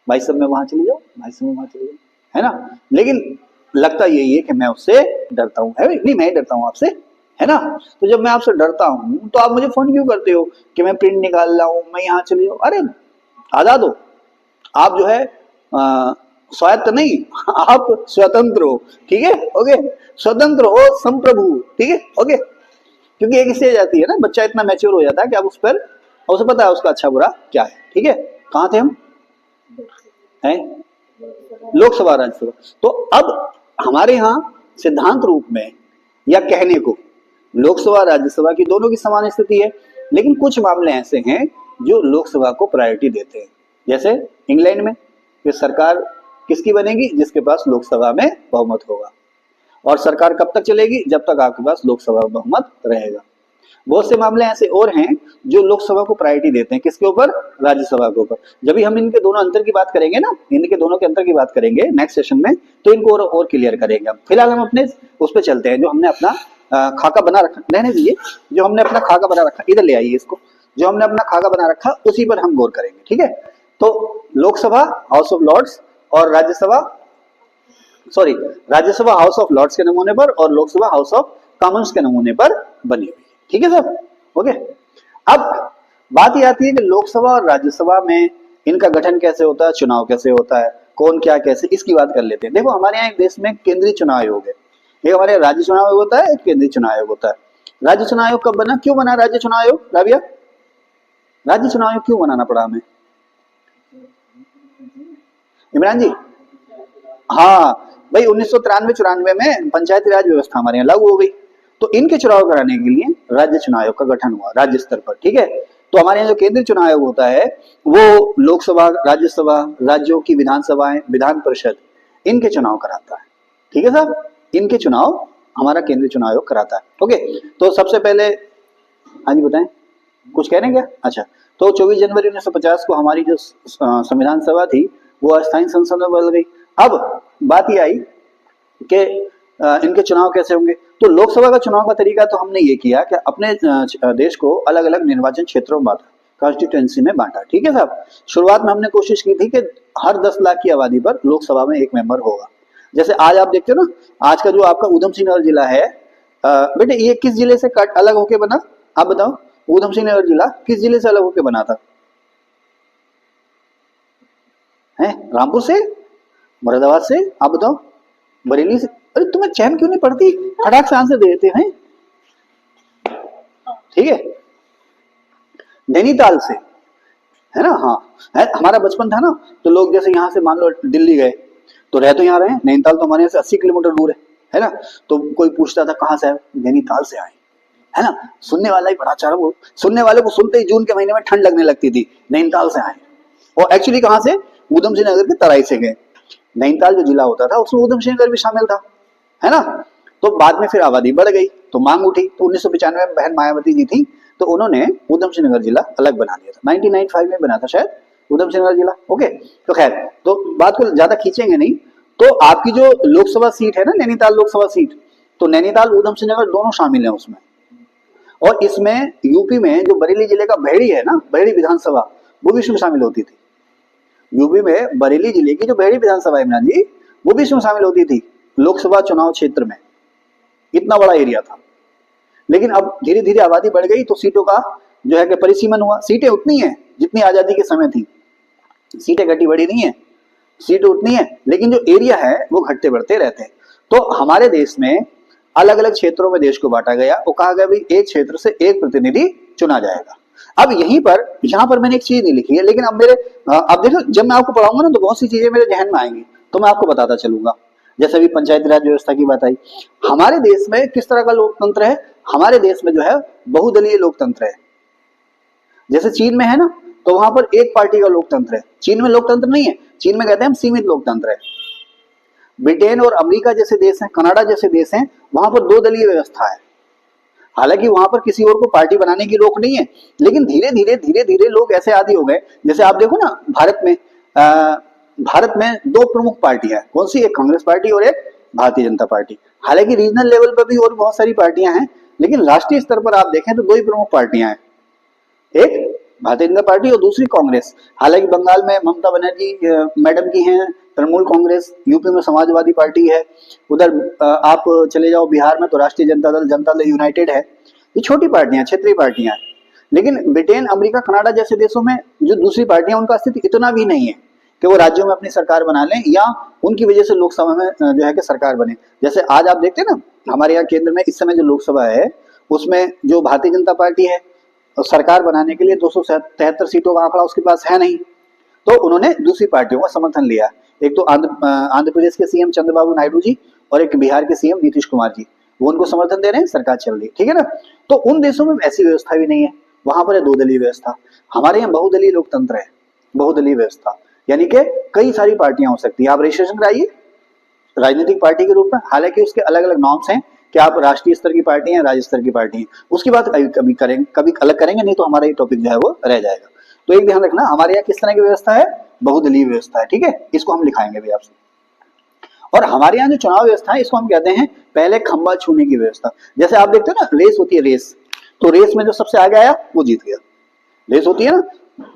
भाई साहब मैं वहां चली जाऊँ, भाई साहब मैं वहां चली जाऊँ, है ना। लेकिन लगता यही है कि मैं उससे डरता हूँ, है नहीं, मैं डरता हूँ आपसे, है ना। तो जब मैं आपसे डरता हूँ तो आप मुझे फोन क्यों करते हो कि मैं प्रिंट निकाल रहा हूँ, मैं यहाँ चले जाऊँ। अरे आजाद हो आप, जो है स्वायत्त नहीं, आप स्वतंत्र हो, ठीक है, ओके, स्वतंत्र हो, संप्रभु, ठीक है, ओके। क्योंकि एक स्टेज आती है ना, बच्चा इतना मैच्योर हो जाता है कि आप उस पर, उसे पता है उसका अच्छा बुरा क्या है, ठीक है। कहाँ थे हम, हैं लोकसभा राज्यसभा। तो अब हमारे यहाँ सिद्धांत रूप में या कहने को लोकसभा राज्यसभा की दोनों की समान स्थिति है, लेकिन कुछ मामले ऐसे हैं जो लोकसभा को प्रायोरिटी देते हैं। जैसे इंग्लैंड में ये सरकार किसकी बनेगी, जिसके पास लोकसभा में बहुमत होगा, और सरकार कब तक चलेगी, जब तक आपके पास लोकसभा में बहुमत रहेगा। बहुत से मामले ऐसे और हैं जो लोकसभा को प्रायोरिटी देते हैं, किसके ऊपर, राज्यसभा के ऊपर। जब भी हम इनके दोनों अंतर की बात करेंगे ना, इनके दोनों के अंतर की बात करेंगे नेक्स्ट सेशन में, तो इनको और क्लियर करेंगे। हम फिलहाल हम अपने उस पर चलते हैं जो हमने अपना खाका बना रखा, रहने दीजिए, जो हमने अपना खाका बना रखा, इधर ले आइए इसको, जो हमने अपना खाका बना रखा उसी पर हम गौर करेंगे, ठीक है। तो लोकसभा हाउस ऑफ लॉर्ड्स और Rajya Sabha, sorry, Rajya Sabha House of Lords के नमूने पर और लोकसभा हाउस ऑफ कॉमन्स के नमूने पर बनी हुई, ठीक है सब, ओके। अब बात ये आती है कि लोकसभा और राज्यसभा में इनका गठन कैसे होता है, चुनाव कैसे होता है, कौन क्या कैसे, इसकी बात कर लेते हैं। देखो हमारे यहाँ एक देश में केंद्रीय चुनाव आयोग है, एक हमारे राज्य चुनाव आयोग होता है, एक केंद्रीय चुनाव आयोग होता है। राज्य चुनाव आयोग कब बना, क्यों बना राज्य चुनाव आयोग, राबिया, राज्य चुनाव आयोग क्यों बनाना पड़ा हमें, इमरान जी? हाँ भाई, 1993-94 में पंचायती राज व्यवस्था हमारे यहाँ लागू हो गई, तो इनके चुनाव कराने के लिए राज्य चुनाव आयोग का गठन हुआ राज्य स्तर पर, ठीक है। तो हमारे यहाँ जो केंद्रीय चुनाव आयोग होता है वो लोकसभा, राज्यसभा, राज्यों की विधानसभाएं, विधान परिषद, इनके चुनाव कराता है, ठीक है साहब, इनके चुनाव हमारा केंद्रीय चुनाव आयोग कराता है, ओके। तो सबसे पहले, हाँ जी बताएं, कुछ कह रहे हैं क्या? अच्छा, तो 24 जनवरी 1950 को हमारी जो संविधान सभा थी वो अस्थायी संसद में बदल गई। अब बात ये आई कि इनके चुनाव कैसे होंगे। तो लोकसभा का चुनाव का तरीका तो हमने ये किया कि अपने देश को अलग अलग निर्वाचन क्षेत्रों में बांटा, कॉन्स्टिट्यूएंसी में बांटा, ठीक है साहब। शुरुआत में हमने कोशिश की थी कि हर 10 लाख की आबादी पर लोकसभा में एक मेंबर होगा। जैसे आज आप देखते हो ना, आज का जो आपका ऊधम सिंह नगर जिला है, बेटे ये किस जिले से कट अलग होके बना, आप बताओ, ऊधम सिंह नगर जिला किस जिले से अलग होके बना था, है रामपुर से, मुरादाबाद से, आप बताओ, बरेली से? अरे तुम्हें चैन क्यों नहीं पड़ती, फटाक से आंसर दे देते हैं, ठीक है, नैनीताल से, है ना, हाँ है। हमारा बचपन था ना, तो लोग जैसे यहाँ से मान लो दिल्ली गए तो रह तो यहाँ रहे, नैनीताल तो हमारे यहाँ से 80 किलोमीटर दूर है ना। तो कोई पूछता था कहाँ से आए, नैनीताल से आए, है ना। सुनने वाला ही बड़ा चारा, वो सुनने वाले को सुनते ही जून के महीने में ठंड लगने लगती थी, नैनीताल से आए। और एक्चुअली कहाँ से, ऊधम सिंह नगर के तराई से गए। नैनीताल जो जिला होता था उसमें ऊधम सिंह नगर भी शामिल था, है ना। तो बाद में फिर आबादी बढ़ गई तो मांग उठी, तो 1995 में बहन मायावती जी थी, तो उन्होंने ऊधम सिंह नगर जिला अलग बना दिया था। 1995 में बना था शायद ऊधम सिंह नगर जिला, ओके। तो खैर, तो बात को ज्यादा खींचेंगे नहीं। तो आपकी जो लोकसभा सीट है ना, नैनीताल लोकसभा सीट, तो नैनीताल ऊधम सिंह नगर दोनों शामिल है उसमें। और इसमें यूपी में जो बरेली जिले का बहेड़ी है ना, बहेड़ी विधानसभा, वो भी इसमें शामिल होती थी। यूपी में बरेली जिले की जो बहेड़ी विधानसभा है इमरान जी, वो भी इसमें शामिल होती थी लोकसभा चुनाव क्षेत्र में। इतना बड़ा एरिया था। लेकिन अब धीरे धीरे आबादी बढ़ गई तो सीटों का जो है कि परिसीमन हुआ। सीटें उतनी है जितनी आजादी के समय थी, सीटें घटी बढ़ी नहीं है, सीटें उतनी है, लेकिन जो एरिया है वो घटते बढ़ते रहते हैं। तो हमारे देश में अलग अलग क्षेत्रों में देश को बांटा गया और कहा गया भाई एक क्षेत्र से एक प्रतिनिधि चुना जाएगा। अब यहाँ पर मैंने एक चीज नहीं लिखी है, लेकिन अब अब देखो, जब मैं आपको पढ़ाऊंगा ना तो बहुत सी चीजें मेरे जहन में आएंगी, तो मैं आपको बताता चलूंगा। जैसे अभी पंचायती राज व्यवस्था की बात आई, हमारे देश में किस तरह का लोकतंत्र है, हमारे देश में जो है बहुदलीय लोकतंत्र है। जैसे चीन में है ना, तो वहां पर एक पार्टी का लोकतंत्र है। चीन में लोकतंत्र नहीं है, चीन में कहते हैं हम सीमित लोकतंत्र है। ब्रिटेन और अमेरिका जैसे देश हैं, कनाडा जैसे देश हैं, वहां पर दो दलीय व्यवस्था है। हालांकि वहां पर किसी और को पार्टी बनाने की रोक नहीं है, लेकिन धीरे धीरे लोग ऐसे आदी हो गए। जैसे आप देखो ना, भारत में दो प्रमुख पार्टियां हैं, कौन सी, एक कांग्रेस पार्टी और एक भारतीय जनता पार्टी। हालांकि रीजनल लेवल पर भी और बहुत सारी पार्टियां हैं, लेकिन राष्ट्रीय स्तर पर आप देखें तो दो ही प्रमुख पार्टियां हैं, एक भारतीय जनता पार्टी और दूसरी कांग्रेस। हालांकि बंगाल में ममता बनर्जी मैडम की हैं तृणमूल कांग्रेस, यूपी में समाजवादी पार्टी है, उधर आप चले जाओ बिहार में तो राष्ट्रीय जनता दल यूनाइटेड है। ये छोटी पार्टियां, क्षेत्रीय पार्टियां हैं। लेकिन ब्रिटेन, अमेरिका, कनाडा जैसे देशों में जो दूसरी पार्टियां, उनका अस्तित्व इतना भी नहीं है, कि वो राज्यों में अपनी सरकार बना लें या उनकी वजह से लोकसभा में जो है कि सरकार बने। जैसे आज आप देखते हैं ना, हमारे यहाँ केंद्र में इस समय जो लोकसभा है उसमें जो भारतीय जनता पार्टी है, सरकार बनाने के लिए 273 सीटों का आंकड़ा उसके पास है नहीं, तो उन्होंने दूसरी पार्टियों का समर्थन लिया। एक तो आंध्र प्रदेश के सीएम चंद्रबाबू नायडू जी और एक बिहार के सीएम नीतीश कुमार जी, वो उनको समर्थन दे रहे हैं, सरकार चल रही है, ठीक है ना। तो उन देशों में ऐसी व्यवस्था भी नहीं है, वहां पर है दो दलीय व्यवस्था। हमारे यहाँ बहुदलीय लोकतंत्र है, बहुदलीय व्यवस्था, यानी कि कई सारी पार्टियां हो सकती है। आप रजिस्ट्रेशन कराइए राजनीतिक पार्टी के रूप में, हालांकि उसके अलग अलग नॉर्म्स हैं कि आप राष्ट्रीय स्तर की पार्टी हैं, राज्य स्तर की पार्टी हैं, उसकी बात कभी करेंगे, कभी अलग करेंगे, नहीं तो हमारा ये टॉपिक जो है वो रह जाएगा। तो एक ध्यान रखना, हमारे यहाँ किस तरह की व्यवस्था है, बहुदलीय व्यवस्था है, ठीक है, इसको हम लिखाएंगे भी आपसे। और हमारे यहाँ जो चुनाव व्यवस्था है इसको हम कहते हैं पहले खंबा छूने की व्यवस्था। जैसे आप देखते हो ना, रेस होती है, रेस, तो रेस में जो सबसे आगे आया वो जीत गया। रेस होती है ना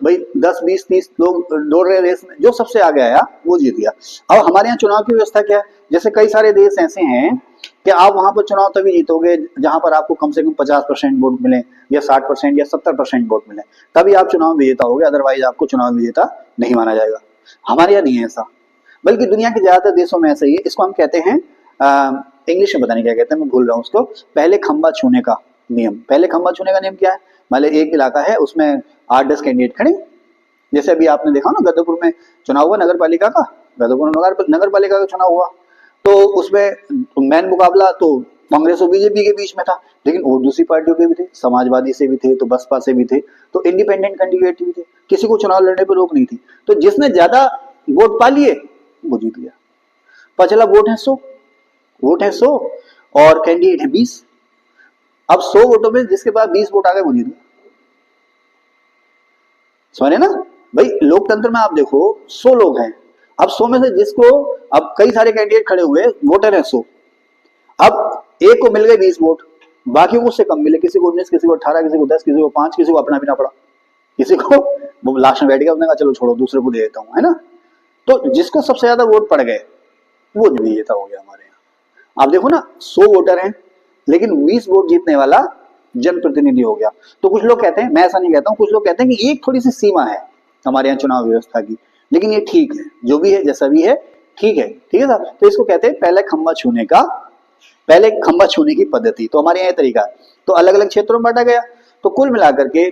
भाई, 10 20 30 लोग दौड़ रहे रेस में, जो सबसे आगे आया वो जीत गया। अब हमारे यहाँ चुनाव की व्यवस्था क्या है, जैसे कई सारे देश ऐसे हैं कि आप वहां पर चुनाव तभी जीतोगे जहां पर आपको कम से कम 50% वोट मिले या 60% या 70% वोट मिले, तभी आप चुनाव विजेता होगे, अदरवाइज आपको चुनाव विजेता नहीं माना जाएगा। हमारे यहाँ नहीं है ऐसा, बल्कि दुनिया के ज्यादातर देशों में ऐसा ही है। इसको हम कहते हैं इंग्लिश में पता नहीं क्या कहते हैं, मैं भूल रहा हूँ उसको, पहले खंबा छूने का नियम। पहले खंबा छूने का नियम क्या है, मान लीजिए एक इलाका है उसमें 8-10 कैंडिडेट खड़े, जैसे अभी आपने देखा ना गदरपुर में चुनाव हुआ नगर पालिका का, गदरपुर नगर पालिका का चुनाव हुआ, तो उसमें मैन मुकाबला तो कांग्रेस और बीजेपी के बीच में था, लेकिन और दूसरी पार्टियों के भी थे, समाजवादी से भी थे, तो बसपा से भी थे, तो इंडिपेंडेंट कैंडिडेट भी थे, किसी को चुनाव लड़ने पर रोक नहीं थी। तो जिसने ज्यादा वोट पा लिए वो जीत गया। पचला वोट है 100, वोट है 100 और कैंडिडेट है 20। अब 100 वोटों में जिसके पास 20 वोट आ गए वो जीत गया। समझे ना भाई, लोकतंत्र में आप देखो 100 लोग हैं, अब 100 में से जिसको, अब कई सारे कैंडिडेट खड़े हुए, वोटर है 100, अब एक को मिल गए 20 वोट, बाकी उससे कम मिले, किसी को 19, किसी को 18, किसी को 10, किसी को 5, किसी को अपना भी ना पड़ा, किसी को वो लास्ट में बैठ गया, उसने कहा चलो छोड़ो दूसरे को दे देता हूं, है ना। तो जिसको सबसे ज्यादा वोट पड़ गए वो विजेता हो गया हमारे यहाँ। आप देखो ना 100 वोटर हैं लेकिन 20 वोट जीतने वाला जनप्रतिनिधि हो गया। तो कुछ लोग कहते हैं, मैं ऐसा नहीं कहता हूं, कुछ लोग कहते हैं कि एक थोड़ी सी सीमा है हमारे यहाँ चुनाव व्यवस्था की, लेकिन ये ठीक है, जो भी है जैसा भी है ठीक है, ठीक है साहब। तो इसको कहते हैं पहले खंबा छूने की पद्धति। तो हमारे यहाँ तरीका, तो अलग अलग क्षेत्रों में बांटा गया। तो कुल मिलाकर के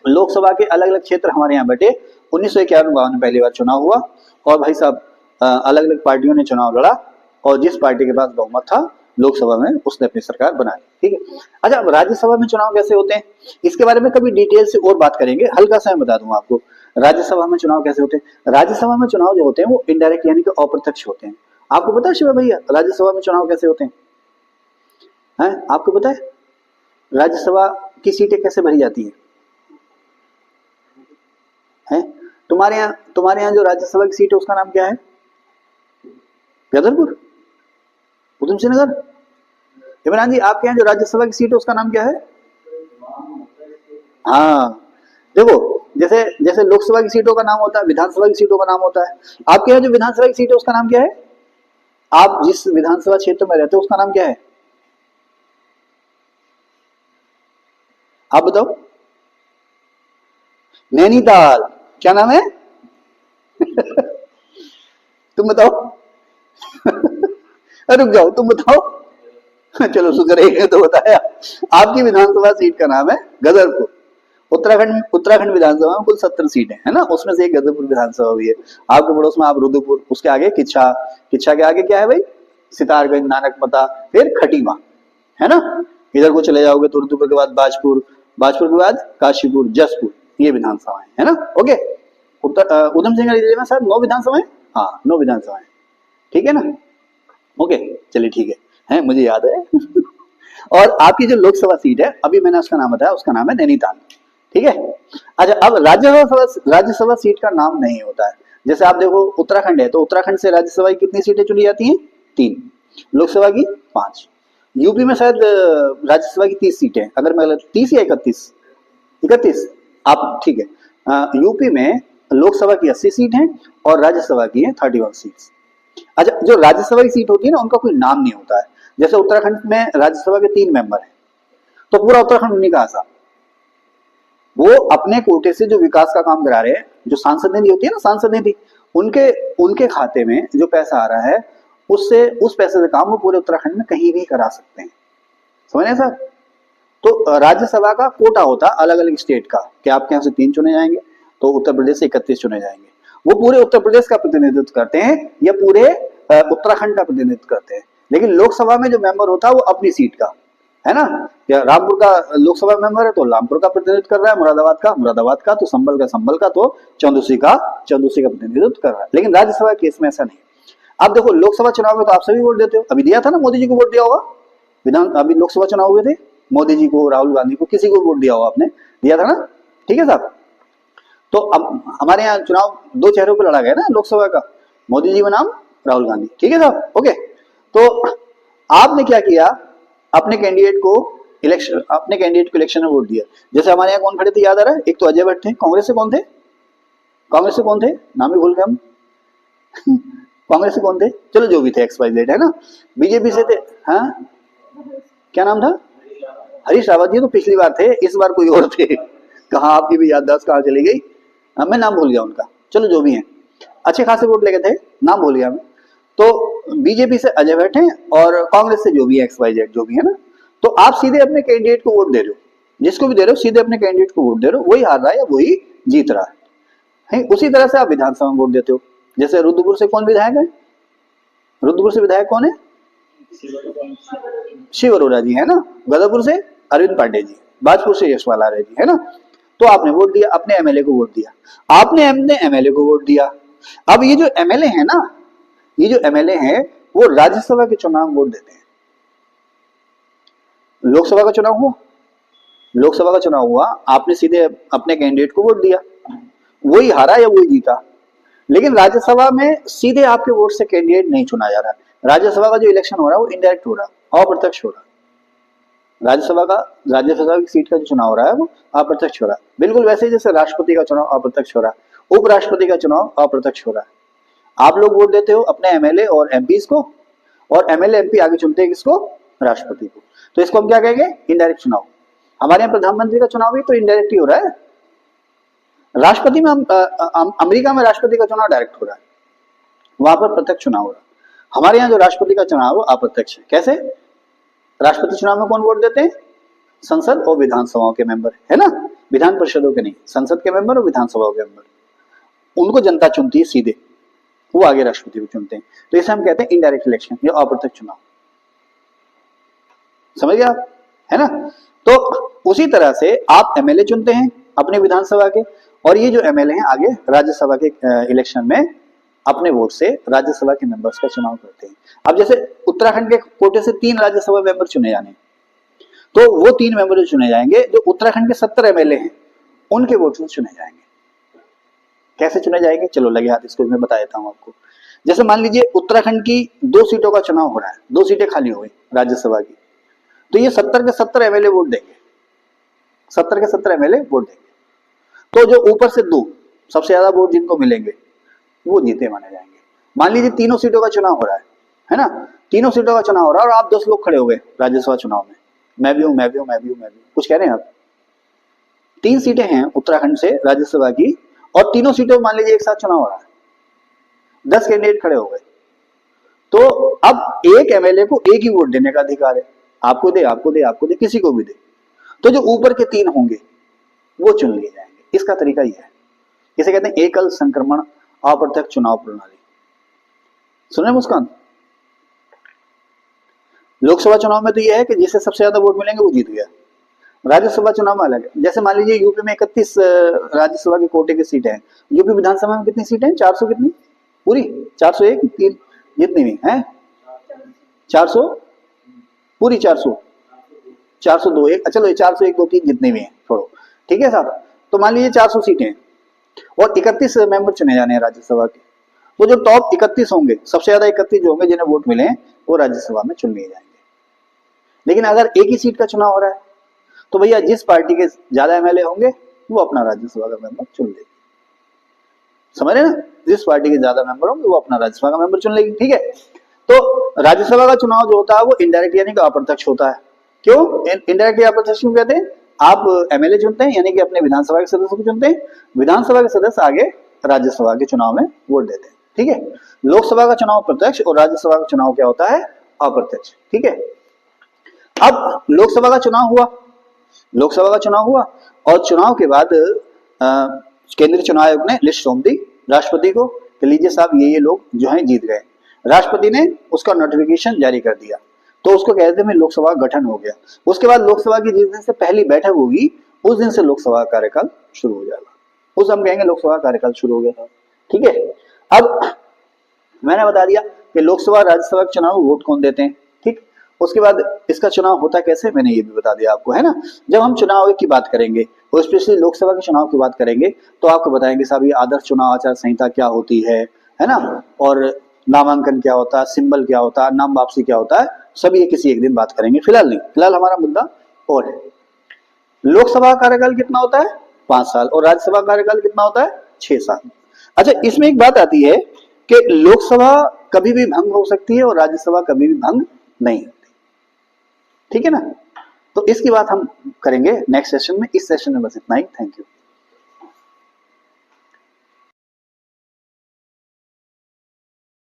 लोकसभा के अलग अलग क्षेत्र हमारे यहाँ बटे। 1951-52 में पहली बार चुनाव हुआ और भाई साहब अलग अलग पार्टियों ने चुनाव लड़ा और जिस पार्टी के पास बहुमत था लोकसभा में उसने अपनी सरकार बनाई, ठीक है। अच्छा, अब राज्यसभा में चुनाव कैसे होते हैं इसके बारे में कभी डिटेल से और बात करेंगे, हल्का सा मैं बता दूं आपको। राज्यसभा में चुनाव कैसे होते हैं, राज्यसभा में चुनाव जो होते हैं वो इनडायरेक्ट यानी कि अप्रत्यक्ष होते हैं। आपको पता है शिवा भैया राज्यसभा में चुनाव कैसे होते हैं? आपको पता है राज्यसभा की सीटें कैसे भरी जाती है? तुम्हारे यहाँ जो राज्यसभा की सीट है उसका नाम क्या है? गदरपुर, उधम सिंह नगर। इमरान जी आपके यहाँ जो राज्यसभा की सीट है उसका नाम क्या है? हाँ देखो, जैसे लोकसभा की सीटों का नाम होता है, विधानसभा की सीटों का नाम होता है, आपके यहाँ जो विधानसभा की सीट है उसका नाम क्या है? आप जिस विधानसभा क्षेत्र में रहते हो उसका नाम क्या है? आप बताओ। नैनीताल। क्या नाम है? तुम बताओ। रुक जाओ, तुम बताओ। चलो शुक्र है तो बताया। आपकी विधानसभा सीट का नाम है गदरपुर। उत्तराखंड विधानसभा में कुल 70 सीटें है ना, उसमें से एक गदरपुर विधानसभा भी है। आपके पड़ोस में आप रुद्रपुर, उसके आगे किच्छा के आगे क्या है भाई? सितारगंज, नानकमता, फिर खटीमा, है ना। इधर को चले जाओगे तो रुद्रपुर के बाद बाजपुर के बाद काशीपुर, जसपुर, ये विधानसभा है ना। ओके, उधम सिंह जिले में शायद 9 विधानसभाएं, हाँ 9 विधानसभाएं, ठीक है ना। ओके चलिए ठीक है, मुझे याद है। और आपकी जो लोकसभा सीट है अभी मैंने उसका नाम बताया, उसका नाम है नैनीताल, ठीक है। अच्छा, अब राज्यसभा सीट का नाम नहीं होता है। जैसे आप देखो उत्तराखंड है तो उत्तराखंड से राज्यसभा की कितनी सीटें चुनी जाती हैं? 3, लोकसभा की 5। यूपी में शायद राज्यसभा की 30 सीटें, अगर मैं 30 या 31 आप, ठीक है। यूपी में लोकसभा की 80 सीट हैं और राज्यसभा की है 31 सीट्स। अच्छा, जो राज्यसभा की सीट होती है ना उनका कोई नाम नहीं होता है। जैसे उत्तराखंड में राज्यसभा के 3 मेंबर हैं तो पूरा उत्तराखंड उन्हीं का आसा, वो अपने कोटे से जो विकास का काम करा रहे हैं, जो सांसद निधि होती है ना, सांसद निधि, उनके उनके खाते में जो पैसा आ रहा है उससे उस पैसे से काम वो पूरे उत्तराखंड में कहीं भी करा सकते हैं। समझ रहे सर? तो राज्यसभा का कोटा होता है अलग अलग स्टेट का कि आपके यहाँ से 3 चुने जाएंगे, तो उत्तर प्रदेश से 31 चुने जाएंगे। वो पूरे उत्तर प्रदेश का प्रतिनिधित्व करते हैं या पूरे उत्तराखंड का प्रतिनिधित्व करते हैं। लेकिन लोकसभा में जो मेंबर होता है वो अपनी सीट का, है ना? या रामपुर का लोकसभा मेंबर है तो रामपुर का प्रतिनिधित्व कर रहा है, मुरादाबाद का, तो संभल का तो चंदूसी का प्रतिनिधित्व कर रहा है। लेकिन राज्यसभा केस में ऐसा नहीं। आप देखो लोकसभा चुनाव में तो आप सभी वोट देते हो, अभी दिया था ना, मोदी जी को वोट दिया होगा। अभी लोकसभा चुनाव हुए थे, मोदी जी को, राहुल गांधी को, किसी को वोट दिया होगा आपने, दिया था ना? ठीक है साहब। तो अब हमारे यहाँ चुनाव 2 चेहरों पर लड़ा गया ना लोकसभा का, मोदी जी बनाम राहुल गांधी। ठीक है साहब, ओके। तो आपने क्या किया, अपने कैंडिडेट को इलेक्शन में वोट दिया। जैसे हमारे यहाँ कौन खड़े थे याद आ रहा है? एक तो अजय भट्ट थे, कांग्रेस से कौन थे, नाम ही भूल गए हम। कांग्रेस से कौन थे, चलो जो भी थे, XYZ, है ना? बीजेपी से थे, हाँ क्या नाम था, हरीश रावत जी तो पिछली बार थे, इस बार कोई और थे। कहाँ आपकी भी याददाश्त कहाँ चली गई, मैं नाम भूल गया उनका, चलो जो भी है, अच्छे खासे वोट लेके थे, नाम भूल गया मैं। तो बीजेपी से अजय भट्ट हैं और कांग्रेस से जो भी है XYZ जो भी है ना, तो आप सीधे अपने कैंडिडेट को वोट दे रहे हो, जिसको भी दे रहे हो सीधे अपने कैंडिडेट को वोट दे रहे हो, वही हार रहा है या वही जीत रहा है। उसी तरह से आप विधानसभा में वोट देते हो। जैसे रुद्रपुर से कौन विधायक है, रुद्रपुर से विधायक कौन है, शिव अरोड़ा जी, है ना? गदरपुर से अरविंद पांडे जी, बाजपुर से यशपाल आर्य जी, है ना? तो आपने वोट दिया, अपने एमएलए को वोट दिया, आपने अपने एमएलए को वोट दिया। अब ये जो एमएलए है ना, ये जो एमएलए हैं वो राज्यसभा के चुनाव में वोट देते हैं। लोकसभा का चुनाव हुआ, आपने सीधे अपने कैंडिडेट को वोट दिया, वही हारा या वही जीता। लेकिन राज्यसभा में सीधे आपके वोट से कैंडिडेट नहीं चुना जा रहा। राज्यसभा का जो इलेक्शन हो रहा है वो इनडायरेक्ट हो रहा है, अप्रत्यक्ष हो रहा है। राज्यसभा की सीट का जो चुनाव हो रहा है वो अप्रत्यक्ष हो रहा है, बिल्कुल वैसे ही जैसे राष्ट्रपति का चुनाव अप्रत्यक्ष हो रहा है, उपराष्ट्रपति का चुनाव अप्रत्यक्ष हो रहा है। आप लोग वोट देते हो अपने एमएलए और एमपीज को, और एमएलए एमपी आगे चुनते हैं किसको, राष्ट्रपति को। तो इसको हम क्या कहेंगे, इनडायरेक्ट चुनाव। हमारे यहाँ प्रधानमंत्री का चुनाव भी तो इनडायरेक्ट ही हो रहा है। राष्ट्रपति में अमेरिका में राष्ट्रपति का चुनाव डायरेक्ट हो रहा है, वहां पर प्रत्यक्ष चुनाव हो रहा है। हमारे यहाँ जो राष्ट्रपति का चुनाव है अप्रत्यक्ष है। कैसे? राष्ट्रपति चुनाव में कौन वोट देते हैं, संसद और विधानसभाओं के मेंबर, है ना? विधान परिषदों के नहीं, संसद के मेंबर और विधानसभाओं के मेंबर, उनको जनता चुनती है सीधे, वो आगे राष्ट्रपति को चुनते हैं। तो इसे हम कहते हैं इनडायरेक्ट इलेक्शन या अप्रत्यक्ष चुनाव। समझ गए आप, है ना? तो उसी तरह से आप एमएलए चुनते हैं अपने विधानसभा के, और ये जो एमएलए हैं आगे राज्यसभा के इलेक्शन में अपने वोट से राज्यसभा के मेंबर्स का चुनाव करते हैं। अब जैसे उत्तराखंड के कोटे से 3 राज्यसभा मेंबर चुने जाने, तो वो 3 मेंबर जो चुने जाएंगे, जो उत्तराखंड के 70 एमएलए हैं उनके वोट से चुने जाएंगे। कैसे चुने जाएंगे, चलो लगे हाथ, इसको मैं बता देता हूँ आपको। जैसे मान लीजिए उत्तराखंड की 2 सीटों का चुनाव हो रहा है, 2 सीटें खाली हो गई राज्यसभा की, तो ये 70 के 70 एमएलए वोट देंगे, 70 के 70 एमएलए वोट देंगे। तो जो ऊपर से 2 सबसे ज्यादा वोट जिनको मिलेंगे वो जीते माने जाएंगे। मान लीजिए तीनों सीटों का चुनाव हो रहा है ना? तीनों सीटों का चुनाव हो रहा है और आप 10 लोग खड़े हो गए राज्यसभा चुनाव में, मैं भी हूं, कुछ कह रहे हैं आप? 3 सीटें हैं उत्तराखंड से राज्यसभा की, और तीनों सीटों मान लीजिए एक साथ चुनाव हो रहा है, 10 कैंडिडेट खड़े हो गए, तो अब एक एमएलए को एक ही वोट देने का अधिकार है, आपको दे, किसी को भी दे। तो जो ऊपर के 3 होंगे वो चुन लिए जाएंगे। इसका तरीका यह है, इसे कहते हैं एकल संक्रमण अप्रत्यक्ष चुनाव प्रणाली। सुन रहे मुस्कान? लोकसभा चुनाव में तो यह है कि जिसे सबसे ज्यादा वोट मिलेंगे वो जीत गया। राज्यसभा चुनाव में अलग है। जैसे मान लीजिए यूपी में 31 राज्यसभा के कोटे की सीटें हैं, यूपी विधानसभा में कितनी सीटें हैं, 400 कितनी पूरी, 401 3 जितनी भी हैं, 400 पूरी, 402 एक, चलो ये 401 2 3 जितने भी हैं छोड़ो, ठीक है साहब। तो मान लीजिए 400 सीटें हैं और 31 मेंबर चुने जाने हैं राज्यसभा के, तो जो टॉप 31 होंगे, सबसे ज्यादा 31 जो होंगे जिन्हें वोट मिले हैं वो राज्यसभा में चुन लिए जाएंगे। लेकिन अगर एक ही सीट का चुनाव हो रहा है तो भैया जिस पार्टी के ज्यादा एमएलए होंगे वो अपना राज्यसभा का मेंबर चुन लेगी। समझ रहे ना? जिस पार्टी के ज्यादा मेंबर होंगे वो अपना राज्यसभा का मेंबर चुन लेगी, ठीक है? तो राज्यसभा का चुनाव जो होता है वो इनडायरेक्ट यानी कि अप्रत्यक्ष होता है। क्यों इनडायरेक्ट या अप्रत्यक्ष क्यों कहते हैं? आप एमएलए चुनते हैं यानी कि अपने विधानसभा के सदस्य को चुनते हैं, विधानसभा के सदस्य आगे राज्यसभा के चुनाव में वोट देते हैं। ठीक है, लोकसभा का चुनाव प्रत्यक्ष और राज्यसभा का चुनाव क्या होता है, अप्रत्यक्ष। ठीक है, अब लोकसभा का चुनाव हुआ, लोकसभा का चुनाव हुआ और चुनाव के बाद केंद्रीय चुनाव आयोग ने लिस्ट सौंप दी राष्ट्रपति को कि लीजिए साहब ये लोग जो हैं जीत गए। राष्ट्रपति ने उसका नोटिफिकेशन जारी कर दिया, तो उसको कहते हैं लोकसभा का गठन हो गया। उसके बाद लोकसभा की जिस दिन से पहली बैठक होगी उस दिन से लोकसभा का कार्यकाल शुरू हो जाएगा, उस हम कहेंगे लोकसभा का कार्यकाल शुरू हो गया था। ठीक है, अब मैंने बता दिया कि लोकसभा राज्यसभा के चुनाव में वोट कौन देते हैं। ठीक, उसके बाद इसका चुनाव होता कैसे, मैंने ये भी बता दिया आपको, है ना। जब हम चुनाव की बात करेंगे और स्पेशली लोकसभा के चुनाव की बात करेंगे तो आपको बताएंगे साहब ये आदर्श चुनाव आचार संहिता क्या होती है ना, और नामांकन क्या होता है, सिंबल क्या होता है, नाम वापसी क्या होता है, सब ये किसी एक दिन बात करेंगे, फिलहाल नहीं। फिलहाल हमारा मुद्दा और है, लोकसभा कार्यकाल कितना होता है 5 साल और राज्यसभा कार्यकाल कितना होता है 6 साल। अच्छा, इसमें एक बात आती है कि लोकसभा कभी भी भंग हो सकती है और राज्यसभा कभी भी भंग नहीं होती। ठीक है ना, तो इसकी बात हम करेंगे नेक्स्ट सेशन में। इस सेशन में बस इतना ही। Thank you.